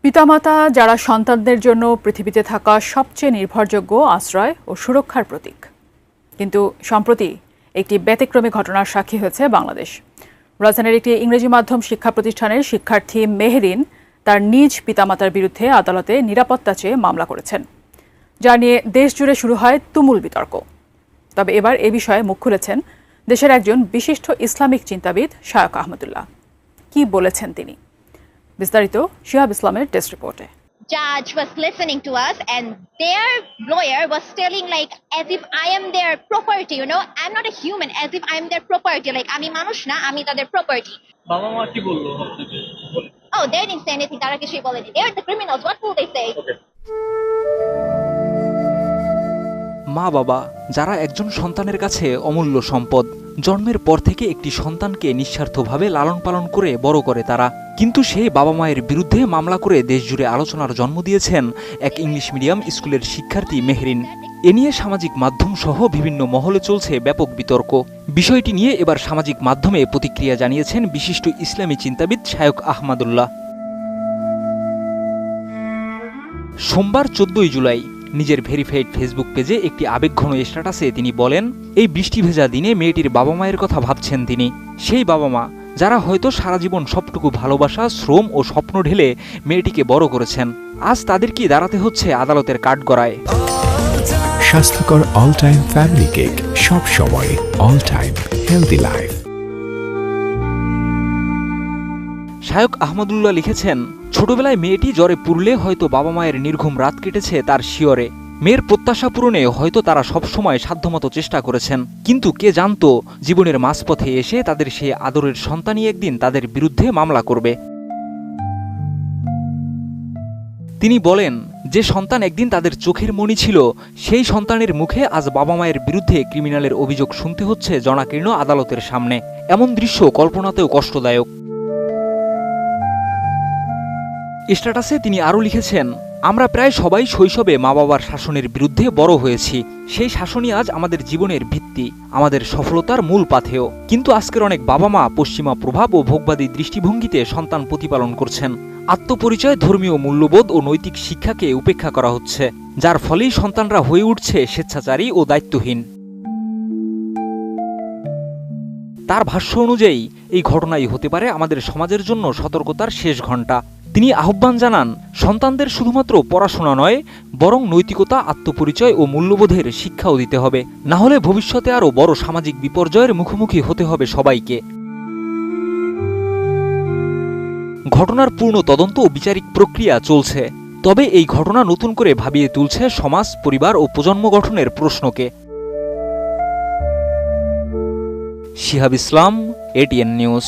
পিতামাতা যারা সন্তানদের জন্য পৃথিবীতে থাকা সবচেয়ে নির্ভরযোগ্য আশ্রয় ও সুরক্ষার প্রতীক, কিন্তু সম্প্রতি একটি ব্যতিক্রমী ঘটনার সাক্ষী হয়েছে বাংলাদেশ। রাজধানীর একটি ইংরেজি মাধ্যম শিক্ষা প্রতিষ্ঠানের শিক্ষার্থী মেহরিন তার নিজ পিতামাতার বিরুদ্ধে আদালতে নিরাপত্তা চেয়ে মামলা করেছেন, যা নিয়ে দেশজুড়ে শুরু হয় তুমুল বিতর্ক। তবে এবার এ বিষয়ে মুখ খুলেছেন দেশের একজন বিশিষ্ট ইসলামিক চিন্তাবিদ শায়খ আহমদুল্লাহ। কি বলেছেন তিনি? বিস্তারিত শিহাব ইসলামের টেস্ট রিপোর্টে। Judge was listening to us and their lawyer was telling like as if I am their property, you know, I'm not a human, as if I am their property, like আমি মানুষ না, আমি তাদের property. বাবা মা কি বললো আপনাকে? Oh, they didn't say anything, তারা কিছুই বলেনি। They are the criminals, what will they say? Okay. মা বাবা যারা একজন সন্তানের কাছে অমূল্য সম্পদ, জন্মের পর থেকে একটি সন্তানকে নিঃস্বার্থভাবে লালন পালন করে বড় করে তারা, কিন্তু সেই বাবা মায়ের বিরুদ্ধে মামলা করে দেশজুড়ে আলোচনার জন্ম দিয়েছেন এক ইংলিশ মিডিয়াম স্কুলের শিক্ষার্থী মেহরিন। এ নিয়ে সামাজিক মাধ্যম সহ বিভিন্ন মহলে চলছে ব্যাপক বিতর্ক। বিষয়টি নিয়ে এবার সামাজিক মাধ্যমে প্রতিক্রিয়া জানিয়েছেন বিশিষ্ট ইসলামী চিন্তাবিদ শায়খ আহমদুল্লাহ। সোমবার 14 জুলাই নিজের ভেরিফাইড ফেসবুক পেজে একটি আবেগঘন স্ট্যাটাসে তিনি বলেন, এই বৃষ্টি ভেজা দিনে মেয়েটির বাবা মায়ের কথা ভাবছেন তিনি। সেই বাবা মা যারা হয়তো সারা জীবন সবটুকু ভালোবাসা, শ্রম ও স্বপ্ন ঢেলে মেয়েটিকে বড় করেছেন, আজ তাদেরকে দাঁড়াতে হচ্ছে আদালতের কাঠগড়ায়। স্বাস্থ্যকর অল টাইম ফ্যামিলি কেক, সব সময় all time healthy life. Shaikh Ahmadullah লিখেছেন, ছোটবেলায় মেয়েটি জ্বরে পুড়লে হয়তো বাবা মায়ের নির্ঘুম রাত কেটেছে তার শিয়রে। মেয়ের প্রত্যাশা পূরণে হয়তো তারা সবসময় সাধ্যমতো চেষ্টা করেছেন, কিন্তু কে জানতো জীবনের মাঝপথে এসে তাদের সেই আদরের সন্তানই একদিন তাদের বিরুদ্ধে মামলা করবে। তিনি বলেন, যে সন্তান একদিন তাদের চোখের মণি ছিল, সেই সন্তানের মুখে আজ বাবা মায়ের বিরুদ্ধে ক্রিমিনালের অভিযোগ শুনতে হচ্ছে জনাকীর্ণ আদালতের সামনে। এমন দৃশ্য কল্পনাতেও কষ্টদায়ক। স্ট্যাটাসে তিনি আরও লিখেছেন, আমরা প্রায় সবাই শৈশবে মা বাবার শাসনের বিরুদ্ধে বড় হয়েছি। সেই শাসনই আজ আমাদের জীবনের ভিত্তি, আমাদের সফলতার মূল পাথেয়। কিন্তু আজকের অনেক বাবা মা পশ্চিমা প্রভাব ও ভোগবাদী দৃষ্টিভঙ্গিতে সন্তান প্রতিপালন করছেন। আত্মপরিচয়, ধর্মীয় মূল্যবোধ ও নৈতিক শিক্ষাকে উপেক্ষা করা হচ্ছে, যার ফলেই সন্তানরা হয়ে উঠছে স্বেচ্ছাচারী ও দায়িত্বহীন। তার ভাষ্য অনুযায়ী এই ঘটনাই হতে পারে আমাদের সমাজের জন্য সতর্কতার শেষ ঘণ্টা। তিনি আহ্বান জানান, সন্তানদের শুধুমাত্র পড়াশোনা নয়, বরং নৈতিকতা, আত্মপরিচয় ও মূল্যবোধের শিক্ষাও দিতে হবে। না হলে ভবিষ্যতে আরও বড় সামাজিক বিপর্যয়ের মুখোমুখি হতে হবে সবাইকে। ঘটনার পূর্ণ তদন্ত ও বিচারিক প্রক্রিয়া চলছে, তবে এই ঘটনা নতুন করে ভাবিয়ে তুলছে সমাজ, পরিবার ও প্রজন্ম গঠনের প্রশ্নকে। শিহাব ইসলাম, এটিএন নিউজ।